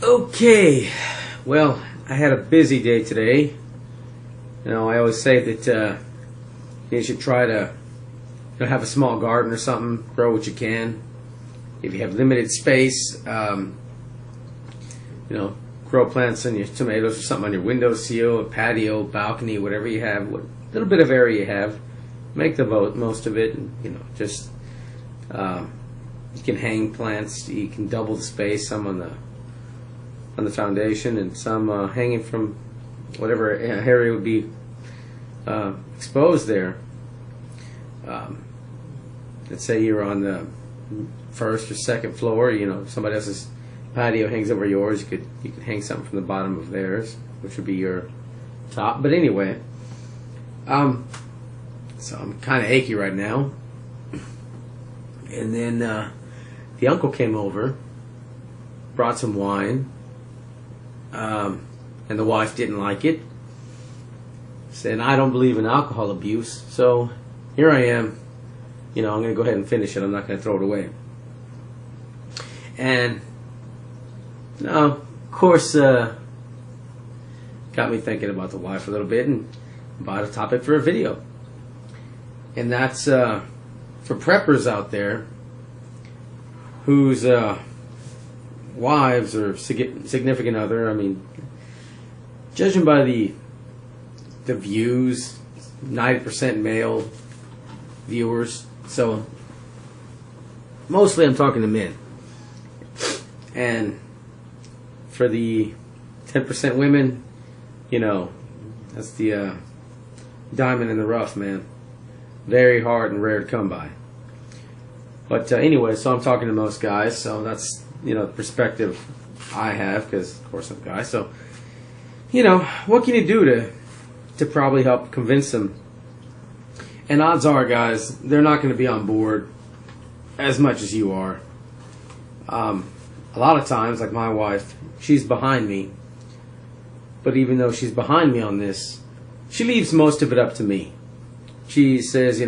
Okay, well, I had a busy day today. You know, I always say that you should try to have a small garden or something, grow what you can. If you have limited space, grow plants on your tomatoes or something on your windowsill, a patio, balcony, whatever you have, what little bit of area you have, make the most of it. And, just you can hang plants. You can double the space, some on the foundation and some hanging from whatever area would be exposed there. Let's say you're on the first or second floor. Somebody else's patio hangs over yours. You could hang something from the bottom of theirs, which would be your top. But anyway, so I'm kind of achy right now. And then the uncle came over, brought some wine. And the wife didn't like it, said, I don't believe in alcohol abuse, so here I am. I'm going to go ahead and finish it. I'm not going to throw it away. And, of course, got me thinking about the wife a little bit and about a topic for a video. And that's for preppers out there whose wives or significant other, judging by the views, 90% male viewers, so mostly I'm talking to men. And for the 10% women, that's the diamond in the rough, man. Very hard and rare to come by. But anyway, so I'm talking to most guys, so that's the perspective I have, because of course I'm a guy. So what can you do to probably help convince them? And odds are, guys, they're not going to be on board as much as you are. A lot of times, like my wife, she's behind me, but even though she's behind me on this, she leaves most of it up to me. She says,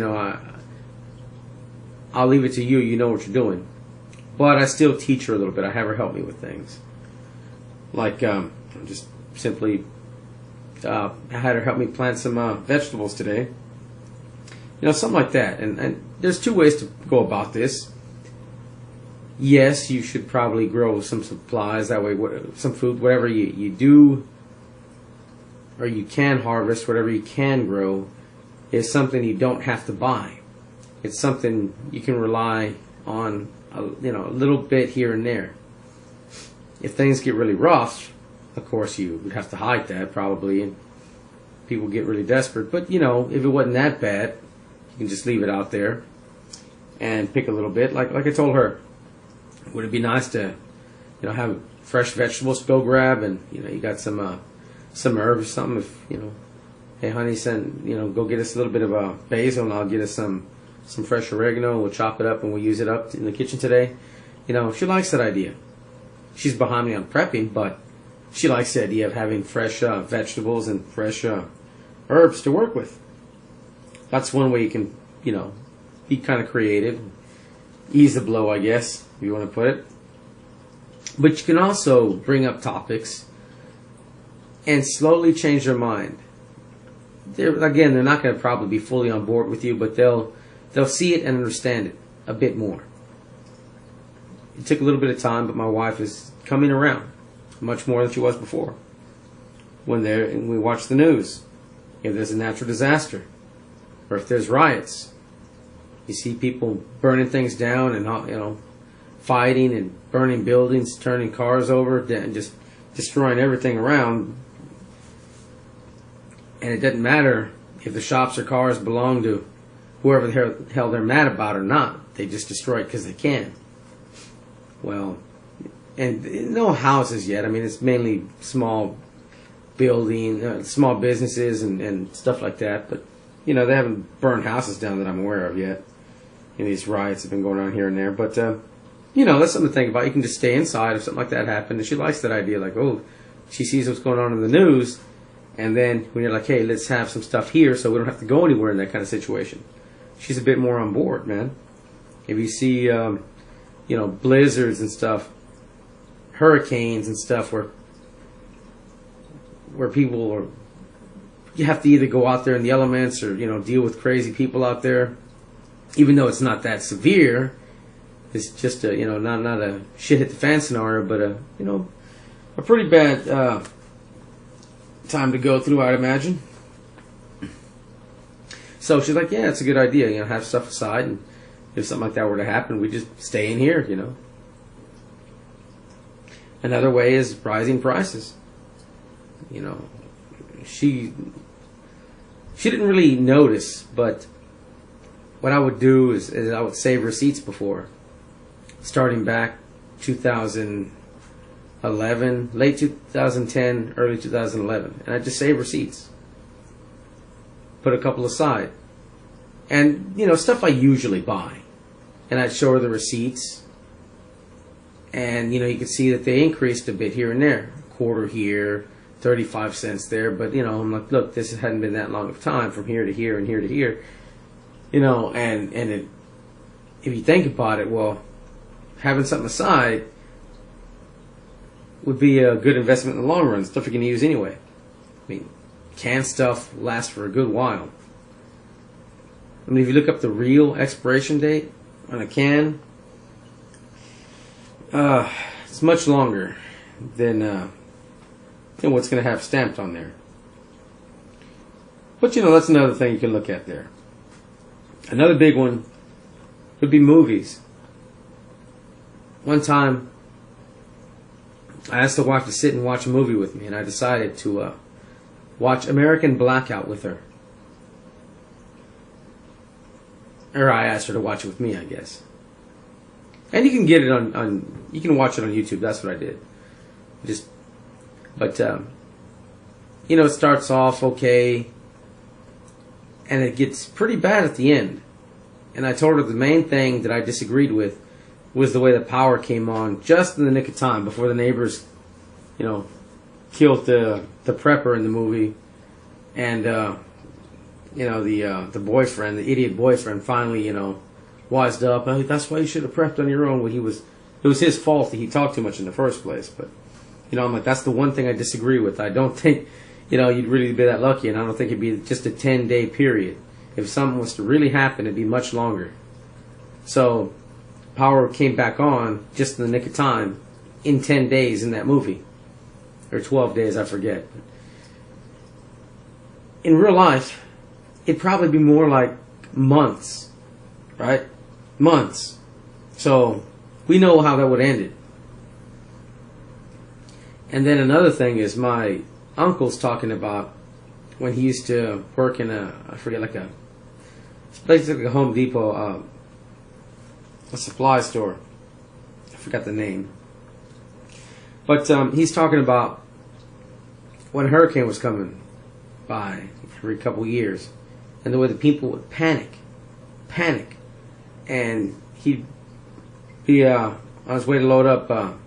I'll leave it to you, you know what you're doing. But I still teach her a little bit. I have her help me with things. Like, just simply, I had her help me plant some vegetables today. Something like that. And there's two ways to go about this. Yes, you should probably grow some supplies. That way, some food, whatever you do, or you can harvest, whatever you can grow, is something you don't have to buy. It's something you can rely on a little bit here and there. If things get really rough, of course you would have to hide that probably, and people get really desperate. But if it wasn't that bad, you can just leave it out there and pick a little bit. Like I told her, would it be nice to have fresh vegetables to go grab, and you got some herbs or something. If hey honey, go get us a little bit of basil, and I'll get us some fresh oregano. We'll chop it up and we'll use it up in the kitchen today. She likes that idea. She's behind me on prepping, but she likes the idea of having fresh vegetables and fresh herbs to work with. That's one way you can, be kind of creative, ease the blow, I guess, if you want to put it. But you can also bring up topics and slowly change their mind. They're not going to probably be fully on board with you, but they'll see it and understand it a bit more. It took a little bit of time, but my wife is coming around much more than she was before. When we watch the news, if there's a natural disaster, or if there's riots, you see people burning things down and fighting and burning buildings, turning cars over, and just destroying everything around. And it doesn't matter if the shops or cars belong to whoever the hell they're mad about or not. They just destroy it because they can. Well, and no houses yet. It's mainly small small businesses and stuff like that. But, they haven't burned houses down that I'm aware of yet. These riots have been going on here and there. But, that's something to think about. You can just stay inside if something like that happened. And she likes that idea. Like, she sees what's going on in the news. And then when you're like, hey, let's have some stuff here so we don't have to go anywhere in that kind of situation. She's a bit more on board, man. If you see, blizzards and stuff, hurricanes and stuff where people are, you have to either go out there in the elements or, you know, deal with crazy people out there, even though it's not that severe. It's just a, you know, not a shit hit the fan scenario, but a, you know, a pretty bad time to go through, I'd imagine. So she's like, yeah, it's a good idea, you know, have stuff aside, and if something like that were to happen, we just stay in here, you know. Another way is rising prices. You know, she didn't really notice, but what I would do is I would save receipts before, starting back 2011, late 2010, early 2011, and I'd just save receipts, put a couple aside, and you know, stuff I usually buy, and I'd show her the receipts, and you know, you could see that they increased a bit here and there, quarter here, 35 cents there, but you know, I'm like, look, this hadn't been that long of time from here to here and here to here, you know, and it, if you think about it, well, having something aside would be a good investment in the long run, stuff you're going to use anyway. I mean, canned stuff lasts for a good while. I mean, if you look up the real expiration date on a can, it's much longer than what's going to have stamped on there. But you know, that's another thing you can look at there. Another big one would be movies. One time, I asked the wife to sit and watch a movie with me, and I decided to watch American Blackout with her. Or I asked her to watch it with me, I guess. And you can get it on you can watch it on YouTube. That's what I did. But you know, it starts off okay, and it gets pretty bad at the end. And I told her the main thing that I disagreed with was the way the power came on just in the nick of time before the neighbors, you know, killed the prepper in the movie, and you know, the boyfriend, the idiot boyfriend, finally, you know, wised up. Oh, that's why you should have prepped on your own. When it was his fault that he talked too much in the first place. But you know, I'm like, that's the one thing I disagree with. I don't think, you know, you'd really be that lucky, and I don't think it'd be just a 10-day period. If something was to really happen, it'd be much longer. So power came back on just in the nick of time in 10 days in that movie. Or 12 days, I forget. In real life, it'd probably be more like months, right? Months. So we know how that would end it. And then another thing is my uncle's talking about when he used to work in a, I forget, like a place like a Home Depot, a supply store. I forgot the name. But he's talking about when a hurricane was coming by every couple years, and the way the people would panic, and he'd be on his way to load up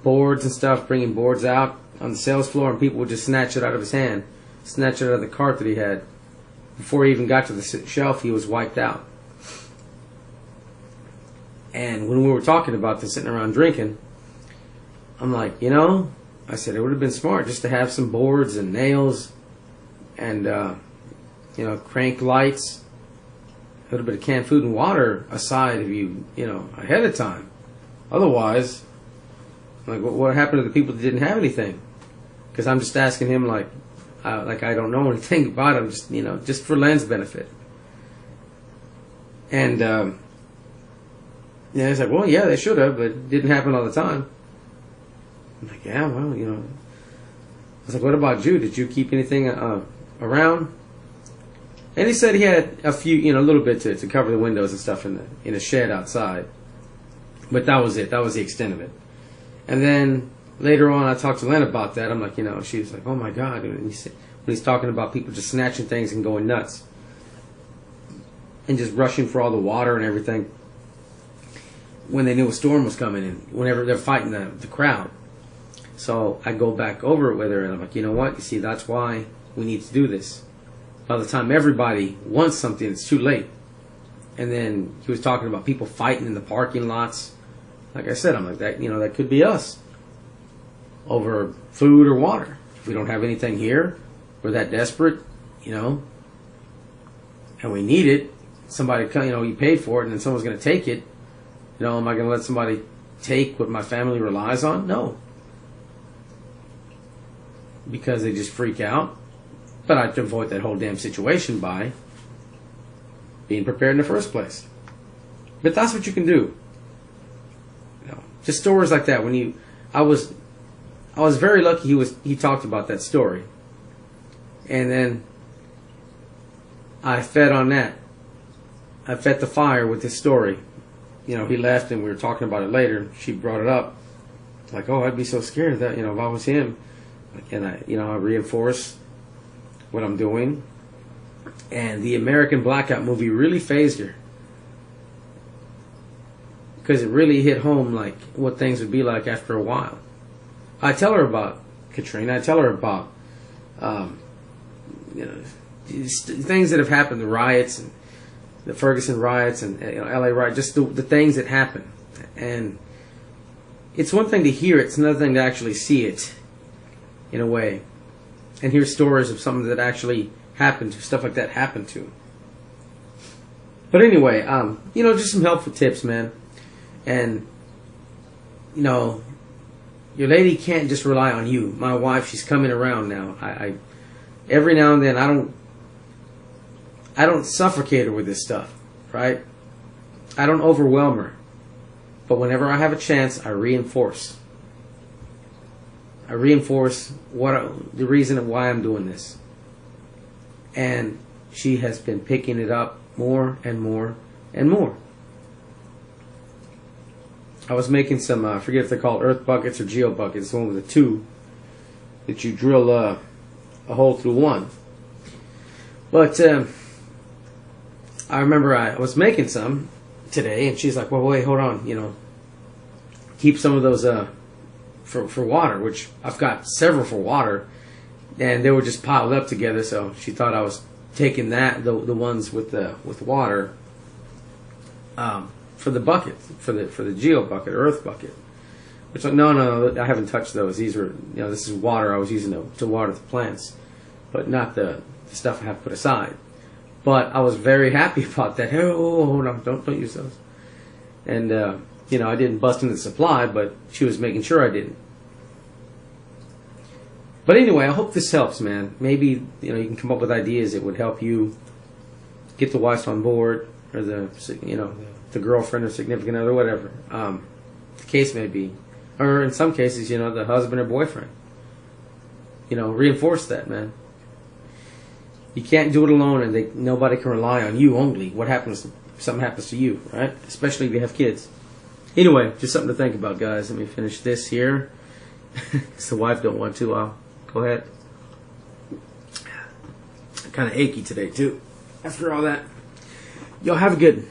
boards and stuff, bringing boards out on the sales floor, and people would just snatch it out of his hand, snatch it out of the cart that he had. Before he even got to the shelf, he was wiped out. And when we were talking about this, sitting around drinking, I'm like, you know, I said it would have been smart just to have some boards and nails and you know, crank lights, a little bit of canned food and water aside of you know, ahead of time. Otherwise, like, what happened to the people that didn't have anything? Because I'm just asking him like I don't know anything about him, just, you know, just for Len's benefit. And yeah, he's like, well, yeah, they should have, but it didn't happen all the time. I'm like, yeah, well, you know. I was like, what about you? Did you keep anything around? And he said he had a few, you know, a little bit to cover the windows and stuff in a shed outside. But that was it. That was the extent of it. And then later on, I talked to Len about that. I'm like, you know, she was like, oh my God. And when he's talking about people just snatching things and going nuts and just rushing for all the water and everything when they knew a storm was coming in, whenever they're fighting the crowd. So I go back over it with her, and I'm like, you know what? You see, that's why we need to do this. By the time everybody wants something, it's too late. And then he was talking about people fighting in the parking lots Like I said, I'm like that. That could be us over food or water. If we don't have anything here, we're that desperate, and we need it. Somebody, you paid for it, and then someone's going to take it. Am I going to let somebody take what my family relies on? No. Because they just freak out. But I have to avoid that whole damn situation by being prepared in the first place. But that's what you can do. Just stories like that. I was very lucky. He talked about that story, and then I fed on that. I fed the fire with this story. He left, and we were talking about it later. She brought it up, like, "Oh, I'd be so scared of that. If I was him." And I reinforce what I'm doing. And the American Blackout movie really phased her, because it really hit home, like what things would be like after a while. I tell her about Katrina. I tell her about things that have happened, the riots, and the Ferguson riots, and LA riots, just the things that happen. And it's one thing to hear it; it's another thing to actually see it, in a way, and hear stories of something that actually happened to, stuff like that happened to. But anyway, just some helpful tips, man. And your lady can't just rely on you. My wife, she's coming around now. I every now and then I don't suffocate her with this stuff, right? I don't overwhelm her. But whenever I have a chance, I reinforce. The reason of why I'm doing this. And she has been picking it up more and more and more. I was making some, I forget if they're called earth buckets or G.O.O.D buckets, the one with the two that you drill a hole through one. But I remember I was making some today, and she's like, "Well, wait, hold on, keep some of those for water," which I've got several for water, and they were just piled up together. So she thought I was taking the ones with water for the bucket, for the G.O.O.D bucket, earth bucket. Which, no, I haven't touched those. These were, this is water I was using to water the plants, but not the stuff I have put aside. But I was very happy about that. Oh, hold on, don't use those. And I didn't bust into the supply, but she was making sure I didn't. But anyway, I hope this helps, man. Maybe you can come up with ideas that would help you get the wife on board, or the girlfriend or significant other, whatever the case may be, or in some cases, the husband or boyfriend. Reinforce that, man. You can't do it alone, and nobody can rely on you only. What happens if something happens to you, right? Especially if you have kids. Anyway, just something to think about, guys. Let me finish this here. Because the wife don't want to. I'll go ahead. I'm kind of achy today, too. After all that. Y'all have a good one.